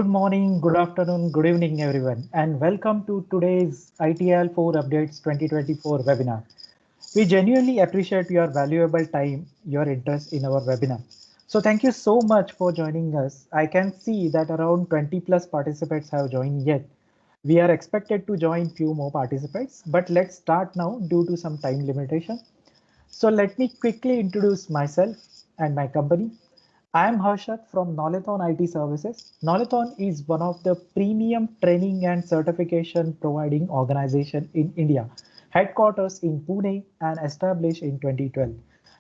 Good morning, good afternoon, good evening, everyone, and welcome to today's ITIL 4 Updates 2024 webinar. We genuinely appreciate your valuable time, your interest in our webinar. So thank you so much for joining us. I can see that around 20 plus participants have joined yet. We are expected to join few more participants, but let's start now due to some time limitation. So let me quickly introduce myself and my company. I am Harshad from Knowlathon IT Services. Knowlathon is one of the premium training and certification providing organization in India, headquarters in Pune and established in 2012.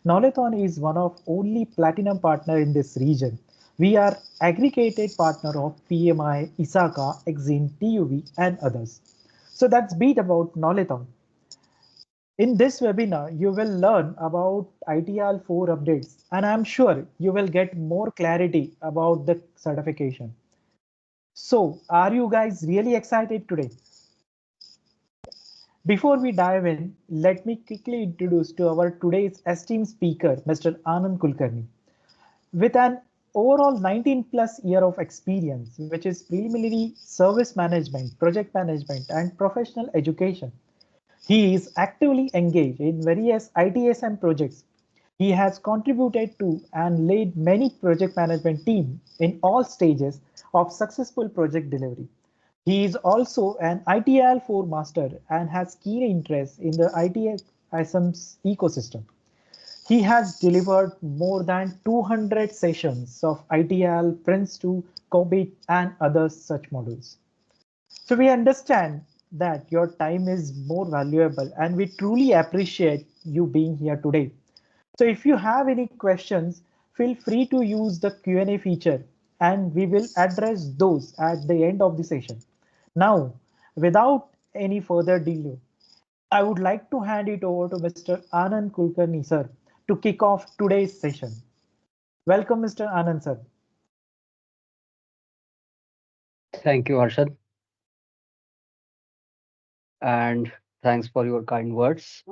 Knowlathon is one of only platinum partner in this region. We are aggregated partner of PMI, ISACA, Exim, TUV and others. So that's bit about Knowlathon. In this webinar, you will learn about ITIL 4 updates, and I'm sure you will get more clarity about the certification. So, are you guys really excited today? Before we dive in, let me quickly introduce to our today's esteemed speaker, Mr. Anand Kulkarni. With an overall 19 plus year of experience, which is preliminary service management, project management, and professional education, he is actively engaged in various ITSM projects. He has contributed to and led many project management teams in all stages of successful project delivery. He is also an ITIL4 master and has keen interest in the ITSM ecosystem. He has delivered more than 200 sessions of ITIL, Prince2, COBIT, and other such modules. So we understand that your time is more valuable and we truly appreciate you being here today. So if you have any questions, feel free to use the Q&A feature and we will address those at the end of the session. Now, without any further delay, I would like to hand it over to Mr. Anand Kulkarni, sir, to kick off today's session. Welcome, Mr. Anand, sir. Thank you, Harshad. And thanks for your kind words.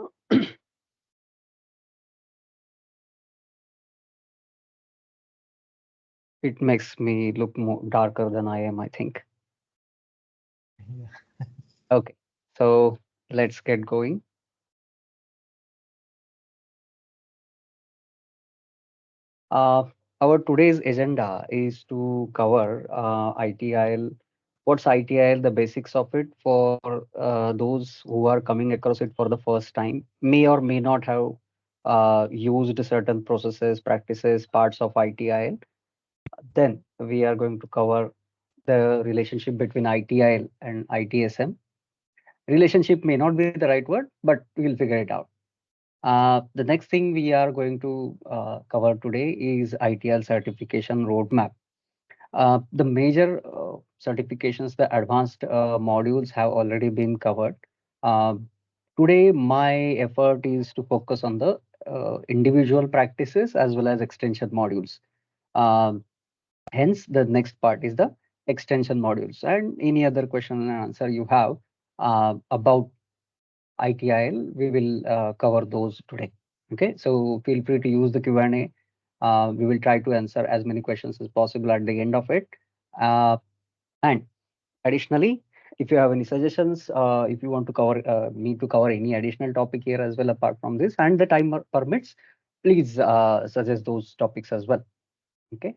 It makes me look more darker than I am, I think. Okay, so let's get going. Uh, our today's agenda is to cover ITIL. What's ITIL, the basics of it for those who are coming across it for the first time, may or may not have used certain processes, practices, parts of ITIL. Then we are going to cover the relationship between ITIL and ITSM. Relationship may not be the right word, but we'll figure it out. The next thing we are going to cover today is ITIL certification roadmap. The major certifications, the advanced modules have already been covered. Uh, Today, my effort is to focus on the individual practices as well as extension modules. Um, Hence, the next part is the extension modules. And any other question and answer you have about ITIL, we will cover those today. Okay, so feel free to use the Q&A. We will try to answer as many questions as possible at the end of it. And additionally, if you have any suggestions, if you want to cover, need to cover any additional topic here as well apart from this, and the time permits, please suggest those topics as well. Okay,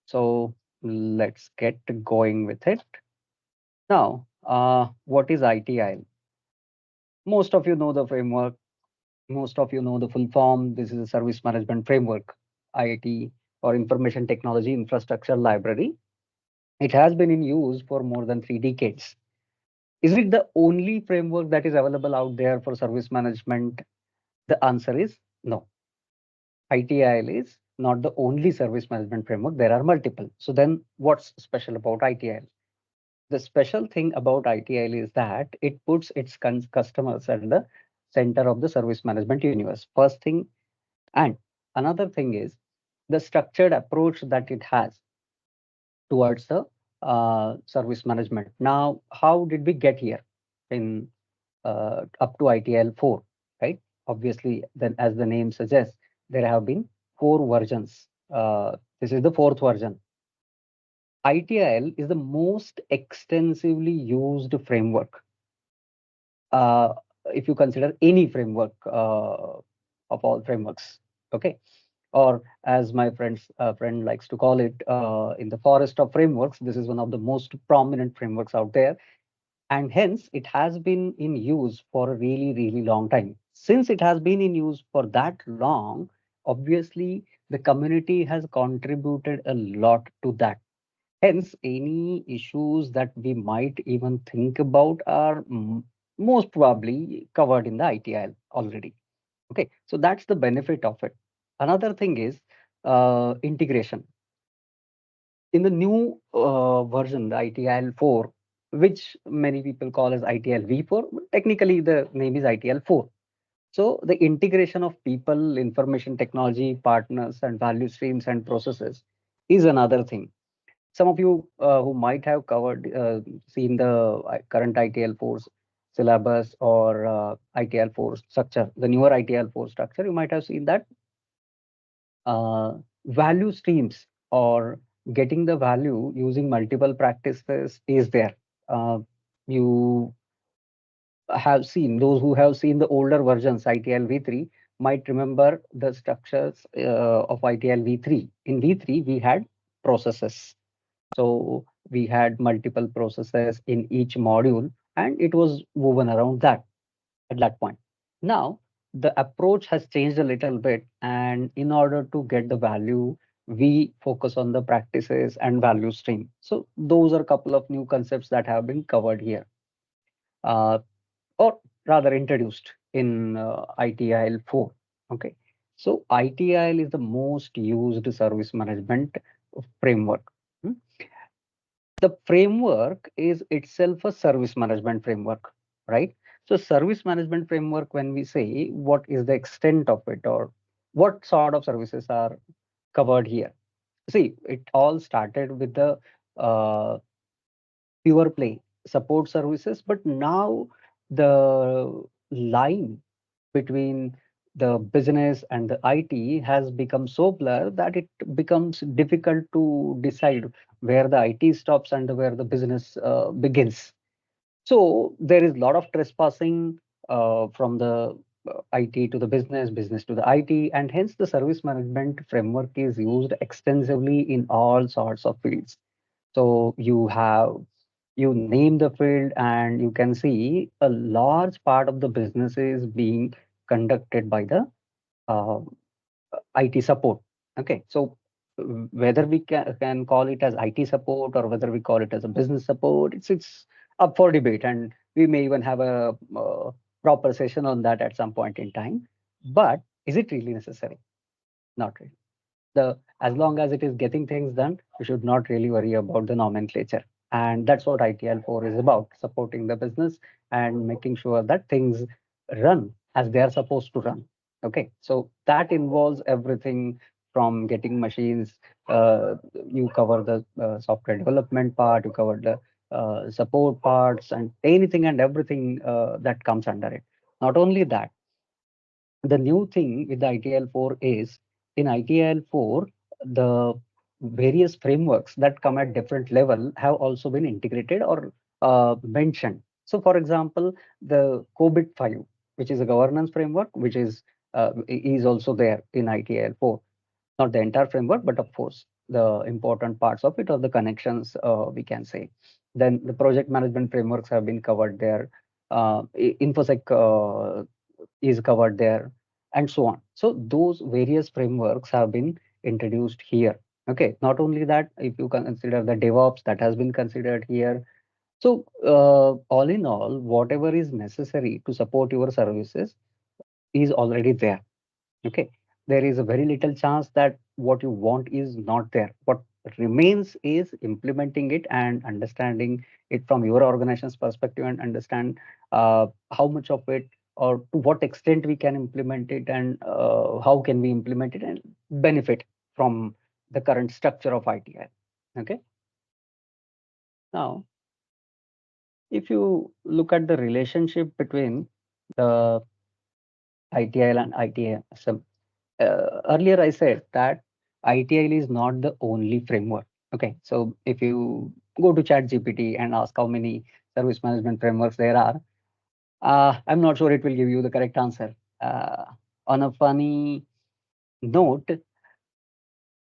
so let's get going with it. Now, what is ITIL? Most of you know the framework. Most of you know the full form. This is a service management framework, IIT, or Information Technology Infrastructure Library. It has been in use for more than 3 decades. Is it the only framework that is available out there for service management? The answer is no. ITIL is not the only service management framework. There are multiple. So then what's special about ITIL? The special thing about ITIL is that it puts its customers at the center of the service management universe. First thing, and another thing is the structured approach that it has towards the service management. Now, how did we get here in up to ITIL 4, right? Obviously, then as the name suggests, there have been 4 versions. This is the 4th version. ITIL is the most extensively used framework. Uh, if you consider any framework of all frameworks, okay, or as my friend likes to call it, in the forest of frameworks, this is one of the most prominent frameworks out there, and hence it has been in use for a really, really long time. Since it has been in use for that long, obviously the community has contributed a lot to that. Hence, any issues that we might even think about are most probably covered in the ITIL already. Okay, so that's the benefit of it. Another thing is integration. In the new version, the ITIL 4, which many people call as ITIL V4, technically the name is ITIL 4. So the integration of people, information technology, partners, and value streams and processes is another thing. Some of you who might have seen the current ITL 4 syllabus or ITL 4 structure, the newer ITL 4 structure, you might have seen that uh, value streams or getting the value using multiple practices is there. You have seen, those who have seen the older versions, ITL V3, might remember the structures of ITL V3. In V3, we had processes. So we had multiple processes in each module, and it was woven around that at that point. Now, the approach has changed a little bit, and in order to get the value, we focus on the practices and value stream. So those are a couple of new concepts that have been covered here, uh, or rather introduced in ITIL 4. Okay. So ITIL is the most used service management framework. Hmm. The framework is itself a service management framework, right? So service management framework, when we say what is the extent of it or what sort of services are covered here. See, it all started with the uh, pure play support services, but now the line between the business and the IT has become so blur that it becomes difficult to decide where the IT stops and where the business begins. So there is a lot of trespassing from the IT to the business, business to the IT, and hence the service management framework is used extensively in all sorts of fields. So you name the field and you can see a large part of the business is being conducted by the uh, IT support. Okay, so whether we can call it as IT support or whether we call it as a business support, it's up for debate, and we may even have a proper session on that at some point in time. But is it really necessary? Not really. The As long as it is getting things done, we should not really worry about the nomenclature. And that's what ITL 4 is about, supporting the business and making sure that things run as they are supposed to run. Okay, so that involves everything from getting machines. You cover the software development part, you cover the support parts, and anything and everything that comes under it. Not only that, the new thing with the ITL 4 is in ITL 4, the various frameworks that come at different level have also been integrated or mentioned. So, for example, the COBIT 5, which is a governance framework, which is also there in ITL 4. Not the entire framework, but of course, the important parts of it or the connections, we can say. Then the project management frameworks have been covered there. InfoSec is covered there, and so on. So those various frameworks have been introduced here. Okay, not only that, if you consider the DevOps, that has been considered here. So all in all, whatever is necessary to support your services is already there. Okay, there is a very little chance that what you want is not there. What remains is implementing it and understanding it from your organization's perspective, and understand how much of it or to what extent we can implement it, and how can we implement it and benefit from the current structure of ITI. Okay, now if you look at the relationship between the ITIL and ITSM, earlier I said that ITIL is not the only framework. Okay, so if you go to ChatGPT and ask how many service management frameworks there are, I'm not sure it will give you the correct answer. On a funny note,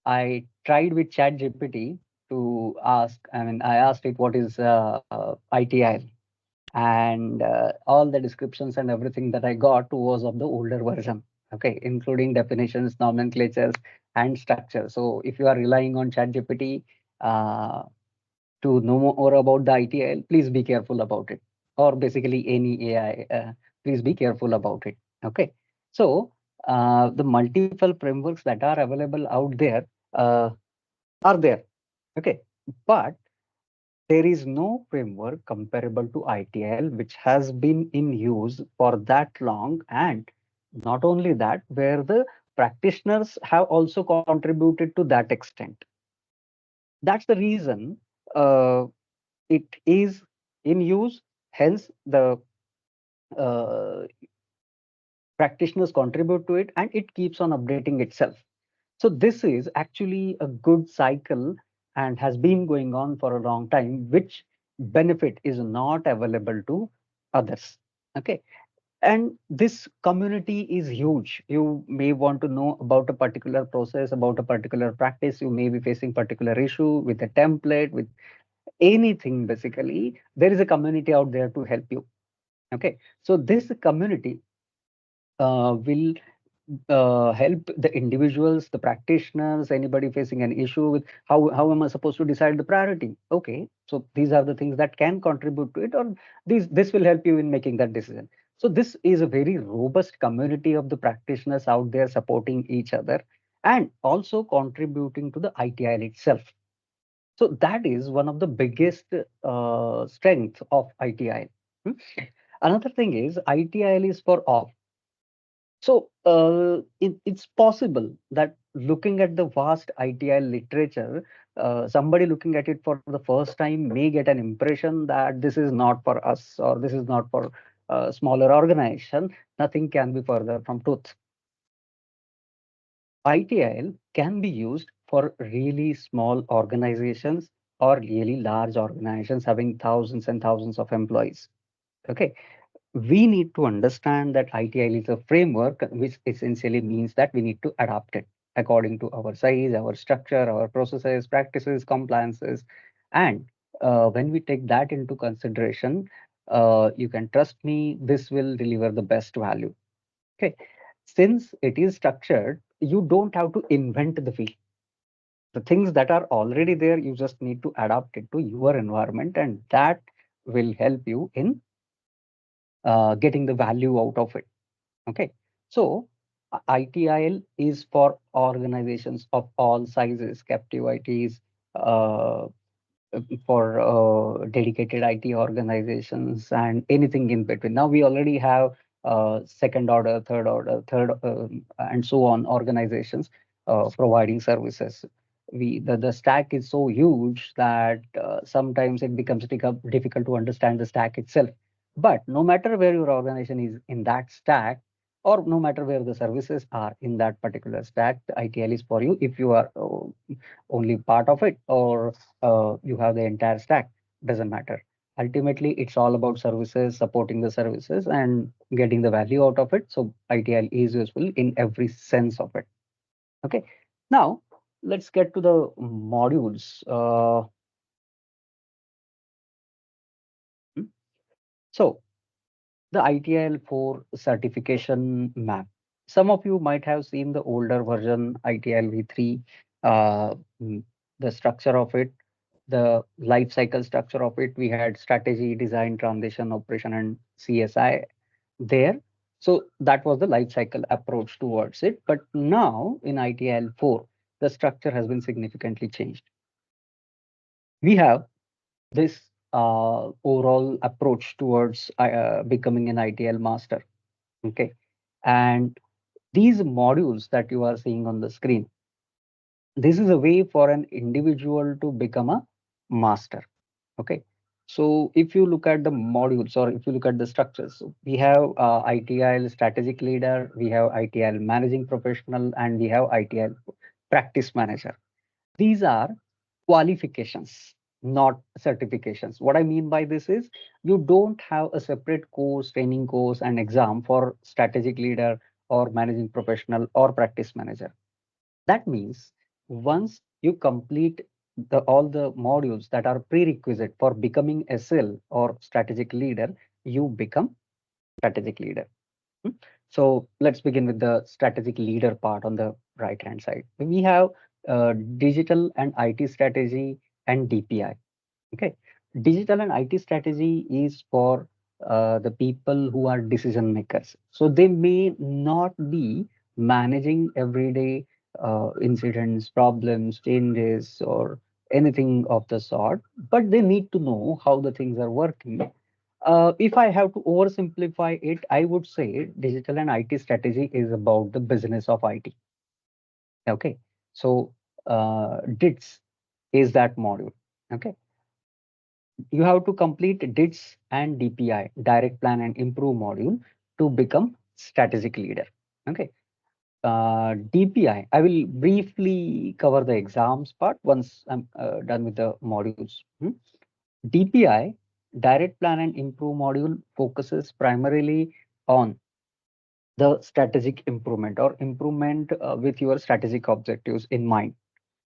I tried with ChatGPT to ask, I mean, I asked it what is ITIL, and all the descriptions and everything that I got was of the older version. Okay, including definitions, nomenclatures, and structure. So if you are relying on ChatGPT, uh, to know more about the ITIL, please be careful about it. Or basically any AI, please be careful about it. Okay. So the multiple frameworks that are available out there uh, are there. Okay. But there is no framework comparable to ITIL which has been in use for that long. And not only that, where the practitioners have also contributed to that extent. That's the reason uh, it is in use, hence the uh, practitioners contribute to it and it keeps on updating itself. So this is actually a good cycle and has been going on for a long time, which benefit is not available to others. Okay. And this community is huge. You may want to know about a particular process, about a particular practice. You may be facing particular issue with a template, with anything. Basically, there is a community out there to help you. Okay, so this community will help the individuals, the practitioners, anybody facing an issue with how am I supposed to decide the priority. Okay, so these are the things that can contribute to it, or this will help you in making that decision. So this is a very robust community of the practitioners out there supporting each other and also contributing to the ITIL itself. So that is one of the biggest strength of ITIL. Hmm? Another thing is ITIL is for all. So it's possible that looking at the vast ITIL literature, somebody looking at it for the first time may get an impression that this is not for us or this is not for smaller organization. Nothing can be further from truth. ITIL can be used for really small organizations or really large organizations having thousands and thousands of employees. Okay, we need to understand that ITIL is a framework, which essentially means that we need to adapt it according to our size, our structure, our processes, practices, compliances. And when we take that into consideration, you can trust me, this will deliver the best value. Okay. Since it is structured, you don't have to invent the wheel. The things that are already there, you just need to adapt it to your environment, and that will help you in getting the value out of it. Okay. So ITIL is for organizations of all sizes, captive ITs, uh, for dedicated IT organizations and anything in between. Now we already have second order, and so on organizations providing services. The stack is so huge that sometimes it becomes difficult to understand the stack itself. But no matter where your organization is in that stack, or no matter where the services are in that particular stack, the ITL is for you if you are only part of it, or you have the entire stack, doesn't matter. Ultimately, it's all about services, supporting the services and getting the value out of it. So ITL is useful in every sense of it. Okay. Now let's get to the modules. So the ITIL 4 certification map. Some of you might have seen the older version ITIL v3, uh, mm, the structure of it, the life cycle structure of it. We had strategy, design, transition, operation, and CSI there. So that was the life cycle approach towards it. But now in ITIL 4, the structure has been significantly changed. We have this overall approach towards becoming an ITL master. Okay. And these modules that you are seeing on the screen, this is a way for an individual to become a master. Okay. So if you look at the modules or if you look at the structures, so we have ITIL strategic leader, we have ITIL managing professional, and we have ITIL practice manager. These are qualifications, not certifications. What I mean by this is you don't have a separate course, training course, and exam for strategic leader or managing professional or practice manager. That means once you complete all the modules that are prerequisite for becoming SL or strategic leader, you become strategic leader. Hmm. So let's begin with the strategic leader part on the right hand side. We have digital and IT strategy and DPI. Okay, digital and IT strategy is for the people who are decision makers. So they may not be managing everyday incidents, problems, changes, or anything of the sort, but they need to know how the things are working. If I have to oversimplify it, I would say digital and IT strategy is about the business of IT. Okay, so DITS is that module. Okay, you have to complete DITS and DPI, direct plan and improve module to become strategic leader. Okay, DPI, I will briefly cover the exams part once I'm done with the modules. DPI, direct plan and improve module focuses primarily on the strategic improvement or improvement with your strategic objectives in mind.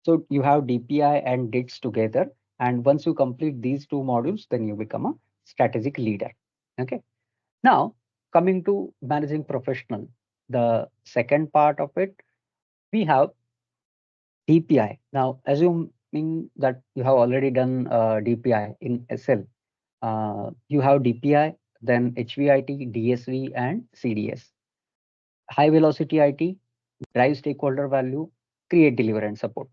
So you have DPI and DITS together. And once you complete these two modules, then you become a strategic leader. Okay. Now, coming to managing professional, the second part of it, we have DPI. Now, assuming that you have already done DPI in SL, you have DPI, then HVIT, DSV, and CDS. High velocity IT, drive stakeholder value, create, deliver, and support.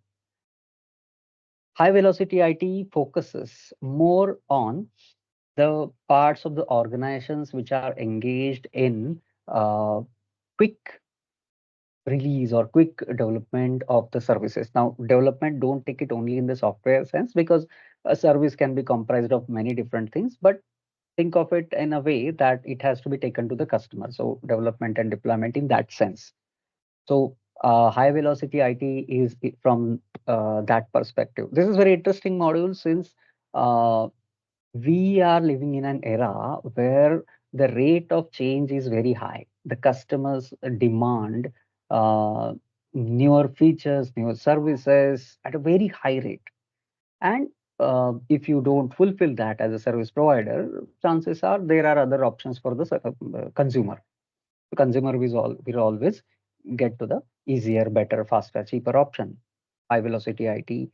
High velocity IT focuses more on the parts of the organizations which are engaged in quick release or quick development of the services. Now, development, don't take it only in the software sense because a service can be comprised of many different things, but think of it in a way that it has to be taken to the customer. So, development and deployment in that sense. So, high velocity IT is from that perspective. This is very interesting module since we are living in an era where the rate of change is very high. The customers demand uh, newer features, newer services at a very high rate. And if you don't fulfill that as a service provider, chances are there are other options for the consumer. The consumer will always get to the easier, better, faster, cheaper option. High velocity IT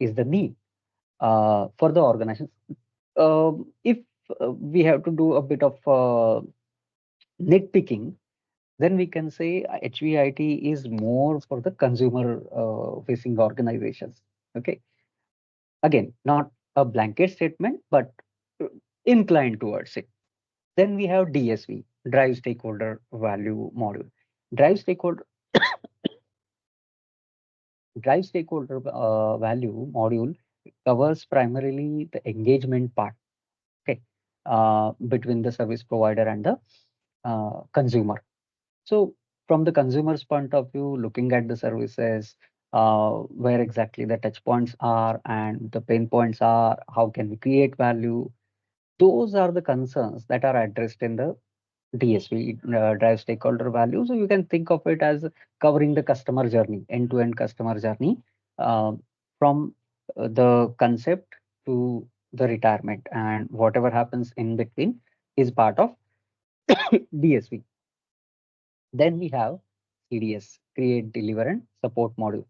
is the need for the organization. If we have to do a bit of nitpicking, then we can say HVIT is more for the consumer facing organizations. Okay. Again, not a blanket statement, but inclined towards it. Then we have DSV, drive stakeholder value module. Drive stakeholder drive stakeholder value module covers primarily the engagement part. Okay, between the service provider and the consumer. So from the consumer's point of view, looking at the services, where exactly the touch points are and the pain points are, how can we create value? Those are the concerns that are addressed in the DSV, drive stakeholder value. So you can think of it as covering the customer journey, end-to-end customer journey, uh, from the concept to the retirement, and whatever happens in between is part of DSV. Then we have CDS, create, deliver, and support module.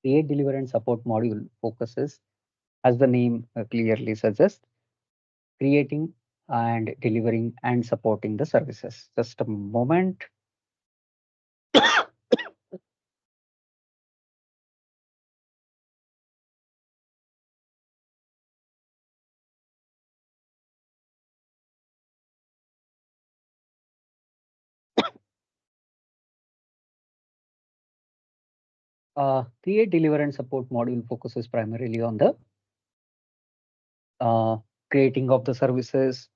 Create, deliver, and support module focuses, as the name clearly suggests, creating and delivering and supporting the services. Just a moment. Create, deliver, and support module focuses primarily on the uh, creating of the services,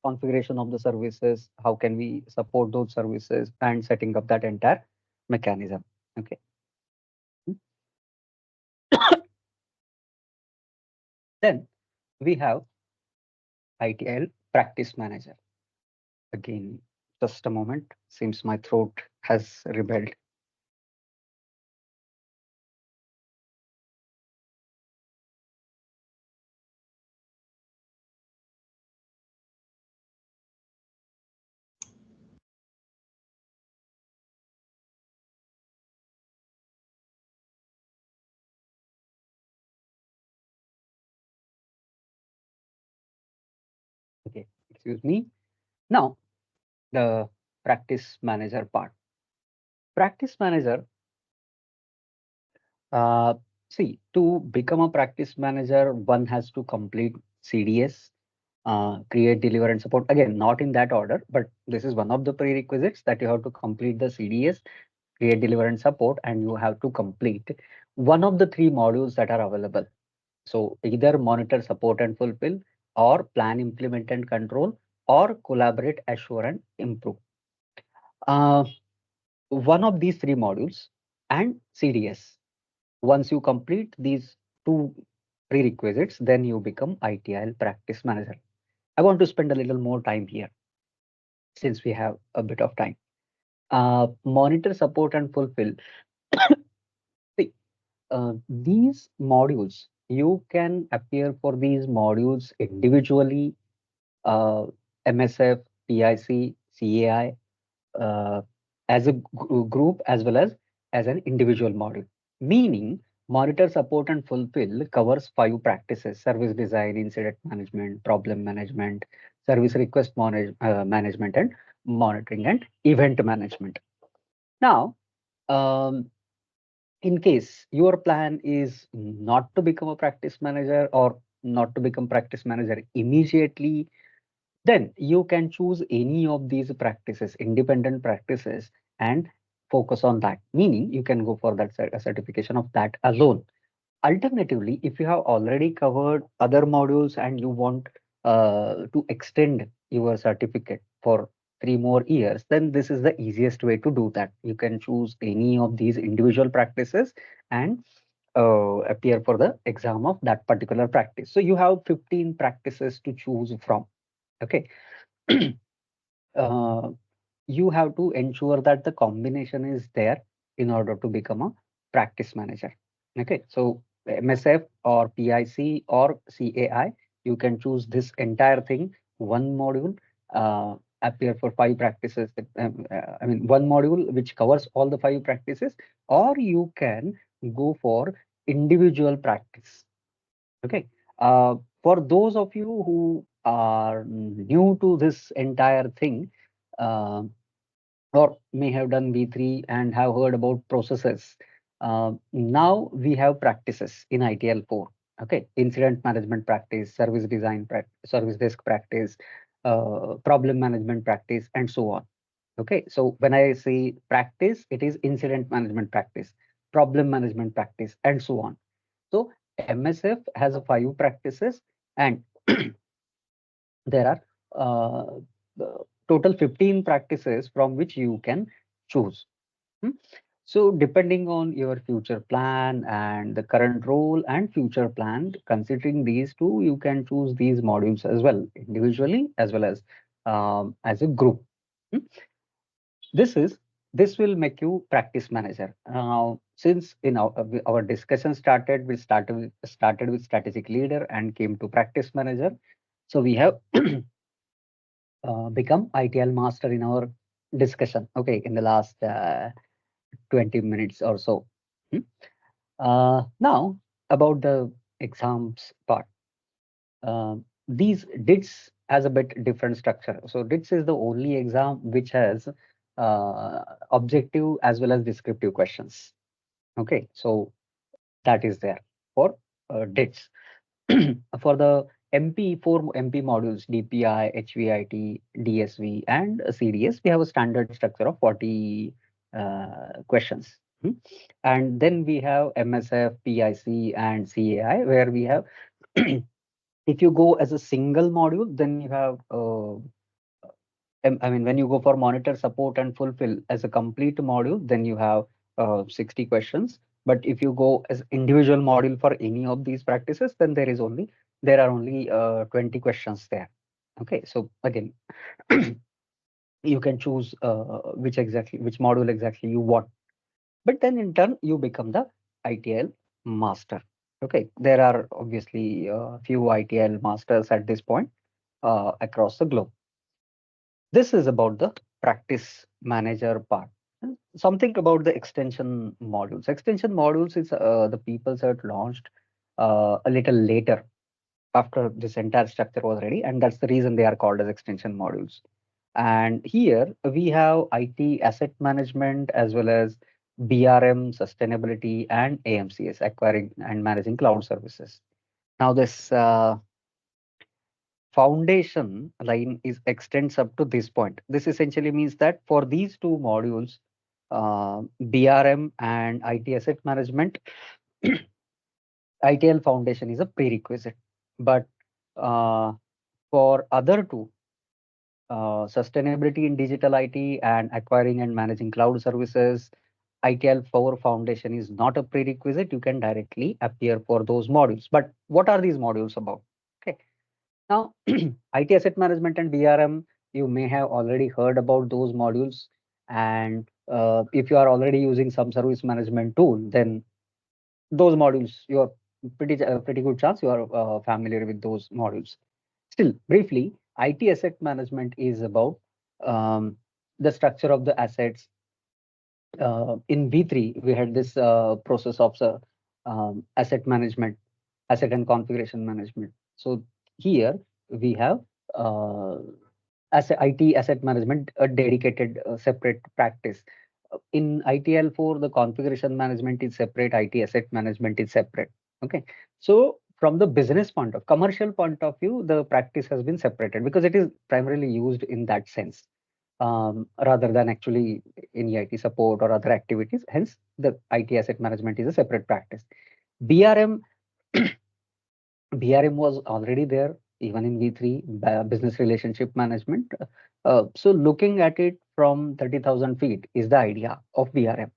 configuration of the services, how can we support those services, and setting up that entire mechanism. Okay. Then we have ITIL Practice Manager. Again, just a moment. Seems my throat has rebelled. Okay, excuse me. Now, the practice manager part. Practice manager, uh, see, to become a practice manager, one has to complete CDS, create, deliver, and support. Again, not in that order, but this is one of the prerequisites that you have to complete the CDS, create, deliver, and support, and you have to complete one of the three modules that are available. So either monitor, support, and fulfill, or plan, implement, and control, or collaborate, assure, and improve. Uh, one of these three modules and CDS. Once you complete these two prerequisites, then you become ITIL practice manager. I want to spend a little more time here since we have a bit of time. Monitor, support, and fulfill. See, these modules, you can appear for these modules individually, uh, MSF, PIC, CAI, uh, as a group as well as an individual module. Meaning, monitor, support, and fulfill covers five practices: service design, incident management, problem management, service request management, and monitoring and event management. Now, um, in case your plan is not to become a practice manager or not to become practice manager immediately, then you can choose any of these practices, independent practices, and focus on that. Meaning you can go for that certification of that alone. Alternatively, if you have already covered other modules and you want to extend your certificate for 3 more years, then this is the easiest way to do that. You can choose any of these individual practices and appear for the exam of that particular practice. So you have 15 practices to choose from. Okay. uh, you have to ensure that the combination is there in order to become a practice manager. Okay, so MSF or PIC or CAI, you can choose this entire thing, one module, appear for five practices. I mean, one module which covers all the five practices, or you can go for individual practice. Okay. For those of you who are new to this entire thing, uh, or may have done V3 and have heard about processes, now we have practices in ITL 4. Okay. Incident management practice, service design practice, service desk practice, problem management practice, and so on. Okay. So when I say practice, it is incident management practice, problem management practice, and so on. So MSF has five practices, and there are total 15 practices from which you can choose. Hmm. So depending on your future plan and the current role and future plan, considering these two, you can choose these modules as well, individually as a group. Hmm. This is this will make you practice manager. Now, since our discussion started with strategic leader and came to practice manager, so we have become ITL master in our discussion. Okay, in the last 20 minutes or so. Hmm. Now about the exams part. These DITS has a bit different structure. So DITS is the only exam which has objective as well as descriptive questions. Okay, so that is there for DITS. For the four MP modules, DPI, HVIT, DSV, and CDS, we have a standard structure of 40 questions. Hmm. And then we have MSF, PIC, and CAI, where we have if you go as a single module, then you have, I mean, when you go for monitor, support, and fulfill as a complete module, then you have 60 questions. But if you go as individual module for any of these practices, then there is only there are only 20 questions there. Okay, so again, you can choose which module exactly you want, but then in turn you become the ITL master. Okay, there are obviously a few ITL masters at this point across the globe. This is about the practice manager part. Something about the extension modules. Extension modules is the people that launched a little later after this entire structure was ready, and that's the reason they are called as extension modules. And here we have IT asset management as well as BRM, sustainability, and AMCS, acquiring and managing cloud services. Now this foundation line is extends up to this point. This essentially means that for these two modules, BRM and IT asset management, ITL foundation is a prerequisite. But uh, for other two, sustainability in digital IT and acquiring and managing cloud services, ITL 4 foundation is not a prerequisite. You can directly appear for those modules. But what are these modules about? Okay. Now, IT asset management and DRM, you may have already heard about those modules. And if you are already using some service management tool, then those modules, you're pretty good chance you are familiar with those modules. Still, briefly, IT asset management is about um, the structure of the assets. In V3, we had this process of asset management, asset and configuration management. So here we have as IT asset management, a dedicated separate practice. In ITL4, the configuration management is separate, IT asset management is separate. Okay, so from the business point of commercial point of view, the practice has been separated because it is primarily used in that sense, rather than actually any IT support or other activities. Hence, the IT asset management is a separate practice. BRM BRM was already there even in V3, business relationship management. So looking at it from 30,000 feet is the idea of BRM.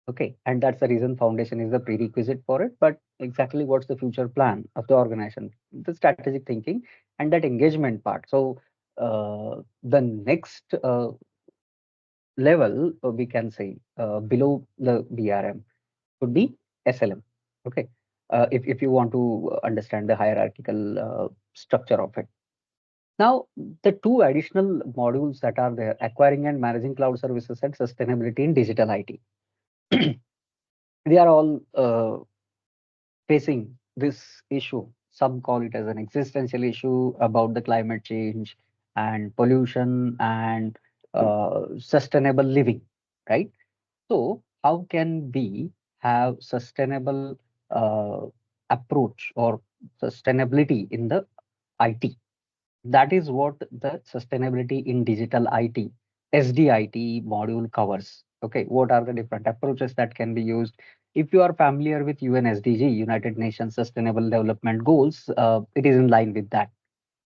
Okay, and that's the reason foundation is the prerequisite for it. But exactly what's the future plan of the organization, the strategic thinking, and that engagement part. So the next level, we can say below the BRM could be SLM. Okay, if you want to understand the hierarchical structure of it. Now, the two additional modules that are there, acquiring and managing cloud services and sustainability in digital IT, they are all facing this issue. Some call it as an existential issue about the climate change and pollution and sustainable living, right? So, how can we have sustainable uh, approach or sustainability in the IT? That is what the sustainability in digital IT, SDIT module covers. Okay, what are the different approaches that can be used? If you are familiar with UN SDG, United Nations Sustainable Development Goals, it is in line with that.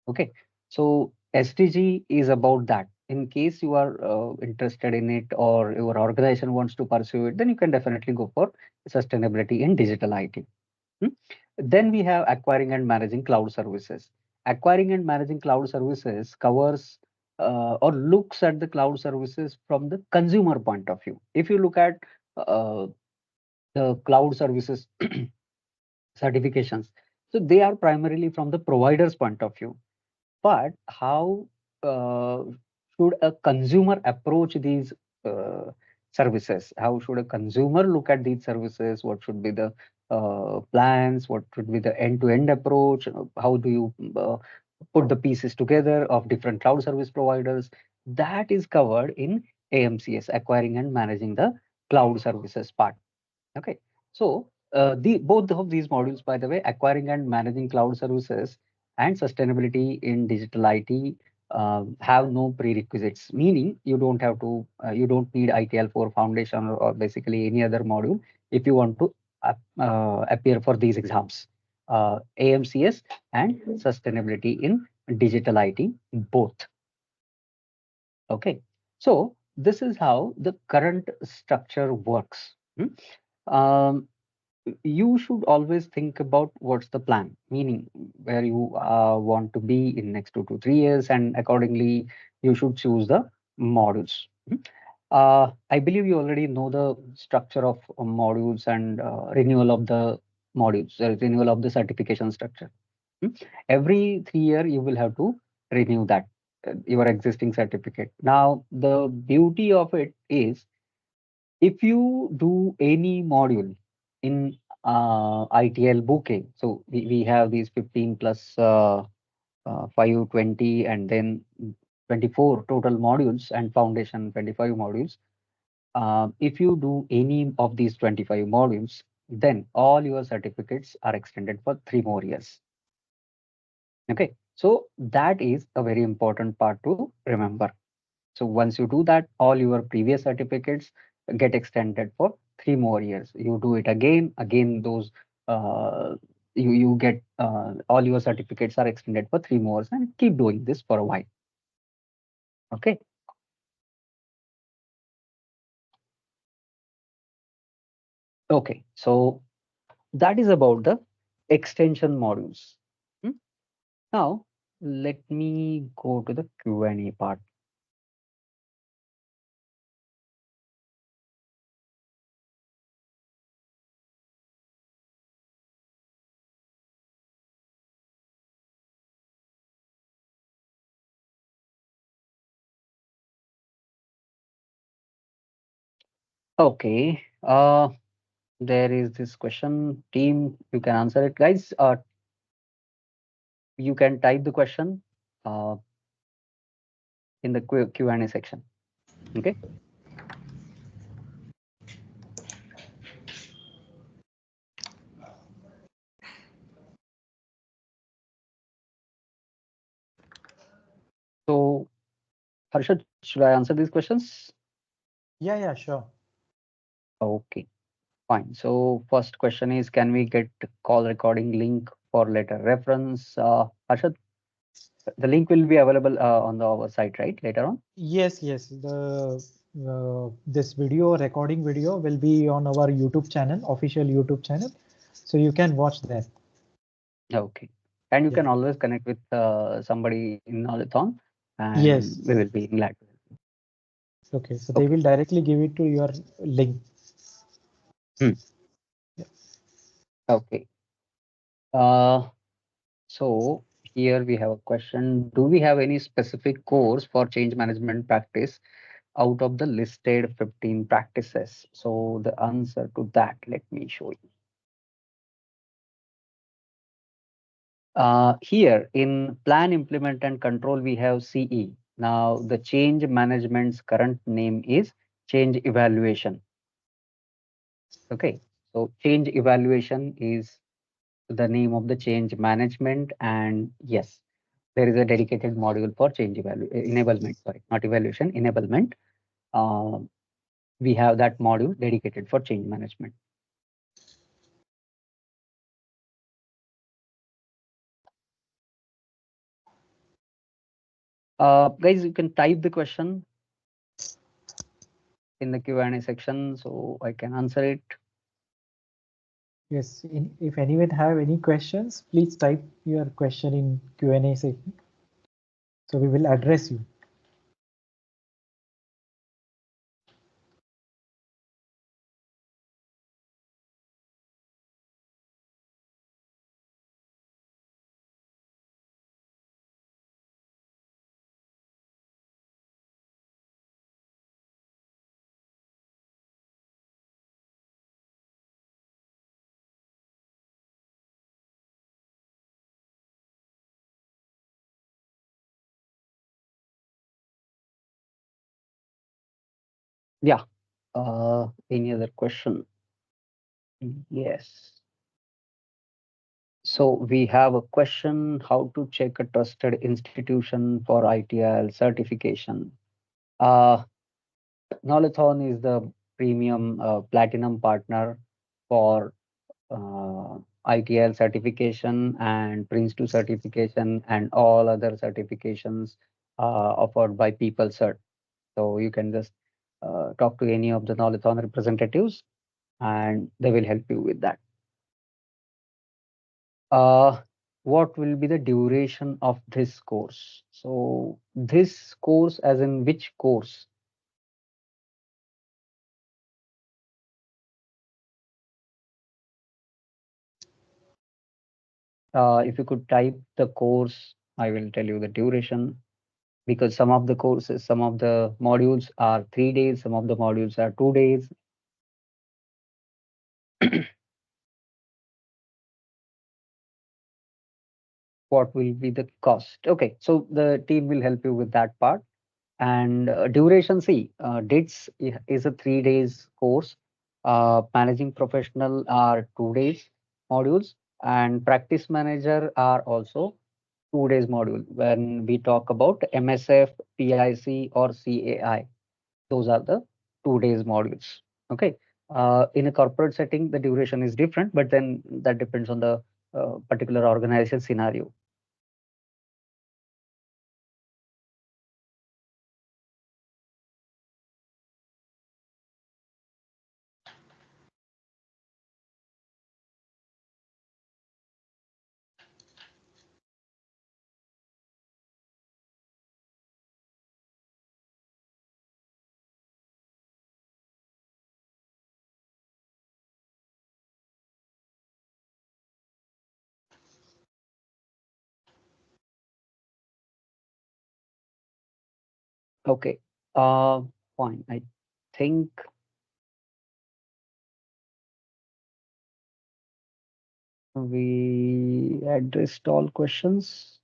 Okay, so SDG is about that. In case you are interested in it or your organization wants to pursue it, then you can definitely go for sustainability in digital IT. Hmm? Then we have acquiring and managing cloud services. Acquiring and managing cloud services covers or looks at the cloud services from the consumer point of view. If you look at uh, the cloud services certifications, so they are primarily from the provider's point of view. But how uh, should a consumer approach these services? How should a consumer look at these services? What should be the plans? What should be the end-to-end approach? How do you put the pieces together of different cloud service providers? That is covered in AMCS, acquiring and managing the cloud services part. Okay, so the both of these modules, by the way, acquiring and managing cloud services and sustainability in digital IT have no prerequisites, meaning you don't have to, you don't need ITL4 foundation or basically any other module if you want to appear for these exams, AMCS and sustainability in digital IT both. Okay, so this is how the current structure works. Hmm? you should always think about what's the plan, meaning where you want to be in next 2 to 3 years, and accordingly you should choose the modules. I believe you already know the structure of modules and renewal of the modules, renewal of the certification structure. Mm. Every 3 year you will have to renew that your existing certificate. Now the beauty of it is, if you do any module in ITL bouquet, so we have these 15 plus 5, 20, and then 24 total modules, and foundation 25 modules. If you do any of these 25 modules, then all your certificates are extended for 3 more years. Okay, so that is a very important part to remember. So once you do that, all your previous certificates get extended for 3 more years. You do it again those uh, you get all your certificates are extended for 3 more, and keep doing this for a while. Okay. Okay. So that is about the extension modules. Hmm? Now let me go to the Q&A part. Okay. There is this question. Team, you can answer it, guys. You can type the question uh, in the Q&A section. Okay. So, Harshad, should I answer these questions? Yeah, sure. Okay, fine. So, first question is, can we get call recording link for later reference? Harshad, the link will be available on our site, right? Later on. Yes. The this video recording video will be on our YouTube channel, official YouTube channel, so you can watch that. Okay. And you Yeah. can always connect with somebody in Knowlathon, and Yes. we will be glad to help you. Okay. So they Okay. will directly give it to your link. Hmm. Yeah. Okay. Uh, So here we have a question. Do we have any specific course for change management practice out of the listed 15 practices? So the answer to that, let me show you. Here in plan, implement and control, we have CE. Now the change management's current name is change evaluation. Okay. So change evaluation is the name of the change management, and yes, there is a dedicated module for change enablement, sorry, not evaluation, enablement. uh, we have that module dedicated for change management. Guys, you can type the question in the Q&A section so I can answer it. Yes. If anyone have any questions, please type your question in Q&A section. So we will address you. Yeah. Any other question? Yes. So we have a question: how to check a trusted institution for ITIL certification? Uh, Knowlathon is the premium platinum partner for ITL certification and Prince 2 certification and all other certifications offered by People Cert. So you can just talk to any of the Knowledge representatives and they will help you with that. Uh, what will be the duration of this course? So this course, as in which course? If you could type the course, I will tell you the duration, because some of the courses, some of the modules are 3 days, some of the modules are 2 days. What will be the cost? Okay, so the team will help you with that part. And duration, see, DITS is a 3 days course. Managing professional are 2 days modules, and practice manager are also 2 days module. When we talk about MSF, PIC, or CAI, those are the 2 days modules. Okay. In a corporate setting, the duration is different, but then that depends on the particular organization scenario. Okay. Uh, Fine. I think we addressed all questions.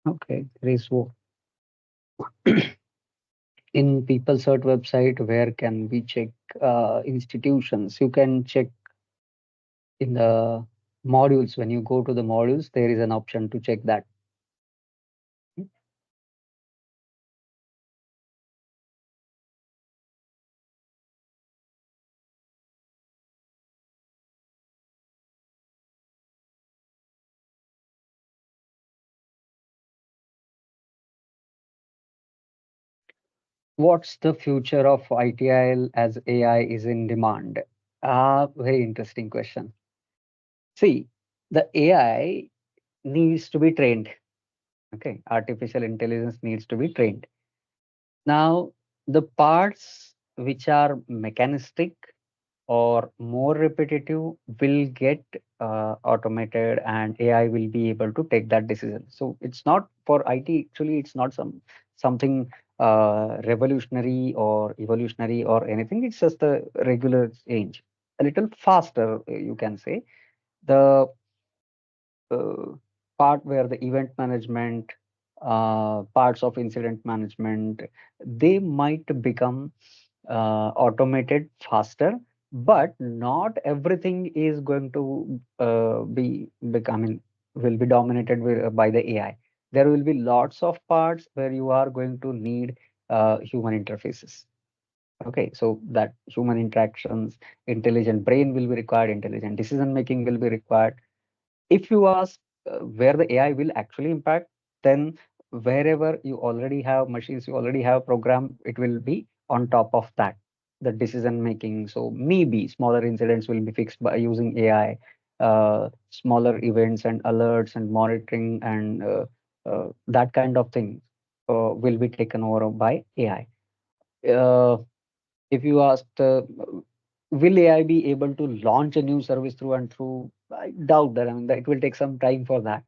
Okay. There is in PeopleCert website, where can we check institutions? You can check in the modules. When you go to the modules, there is an option to check that. What's the future of ITIL as AI is in demand? Very interesting question. See, the AI needs to be trained. Okay, artificial intelligence needs to be trained. Now, the parts which are mechanistic or more repetitive will get automated, and AI will be able to take that decision. So it's not for IT, actually, it's not something revolutionary or evolutionary or anything. It's just a regular change, a little faster, you can say. The uh, part where the event management, parts of incident management, they might become automated faster, but not everything is going to be becoming will be dominated by the AI. There will be lots of parts where you are going to need human interfaces. Okay, so that human interactions, intelligent brain will be required, intelligent decision making will be required. If you ask where the AI will actually impact, then wherever you already have machines, you already have program, it will be on top of that, the decision making. So maybe smaller incidents will be fixed by using AI, smaller events and alerts and monitoring and that kind of thing will be taken over by AI. Uh, if you asked, will AI be able to launch a new service through and through? I doubt that. I mean, that it will take some time for that.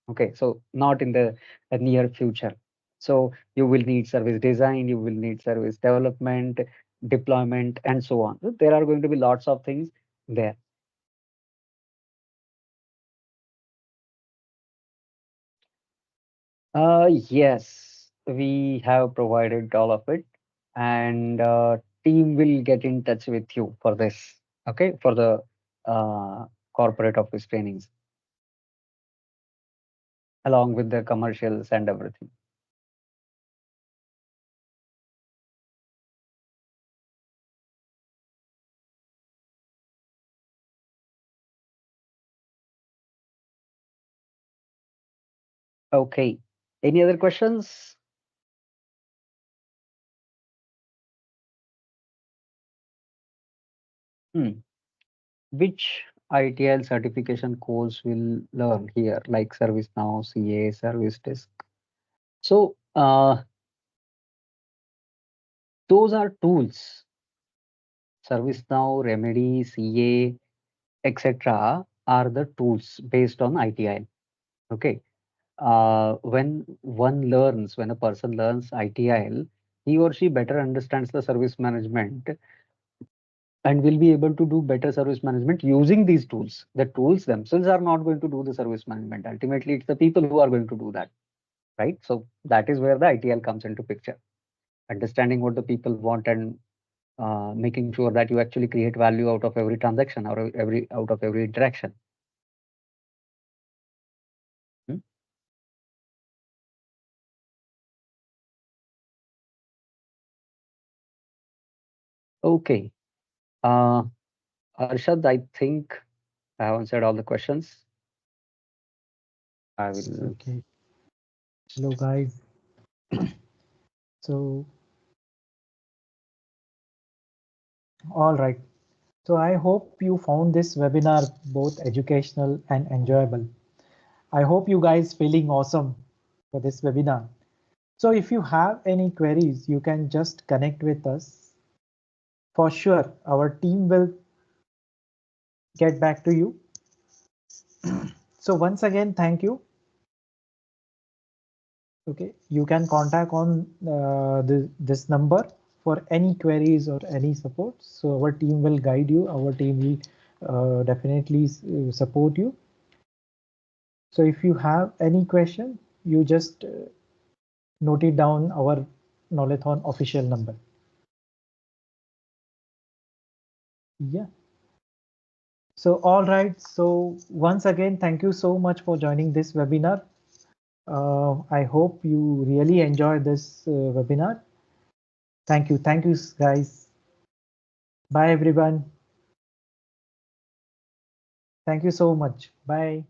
Okay, so not in the near future. So you will need service design, you will need service development, deployment, and so on. So there are going to be lots of things there. Yes, we have provided all of it, and team will get in touch with you for this. Okay, for the corporate office trainings along with the commercials and everything. Okay. Any other questions? Hmm. Which ITIL certification course will learn here, like ServiceNow, CA, Service Desk? So those are tools. ServiceNow, Remedy, CA, etc. are the tools based on ITIL. Okay. When a person learns ITIL, he or she better understands the service management and will be able to do better service management using these tools. The tools themselves are not going to do the service management. Ultimately, it's the people who are going to do that, right? So that is where the ITL comes into picture. Understanding what the people want and making sure that you actually create value out of every transaction or every out of every interaction. Hmm? Okay. Uh, Arshad, I think I have answered all the questions. I will. Okay. Hello, guys. So, all right. So I hope you found this webinar both educational and enjoyable. I hope you guys feeling awesome for this webinar. So if you have any queries, you can just connect with us. For sure, our team will get back to you. So once again, thank you. Okay, you can contact on this number for any queries or any support. So our team will guide you. Our team will definitely support you. So if you have any question, you just note it down our Knowlathon official number. Yeah. So all right. So once again, thank you so much for joining this webinar. I hope you really enjoyed this webinar. Thank you. Thank you, guys. Bye, everyone. Thank you so much. Bye.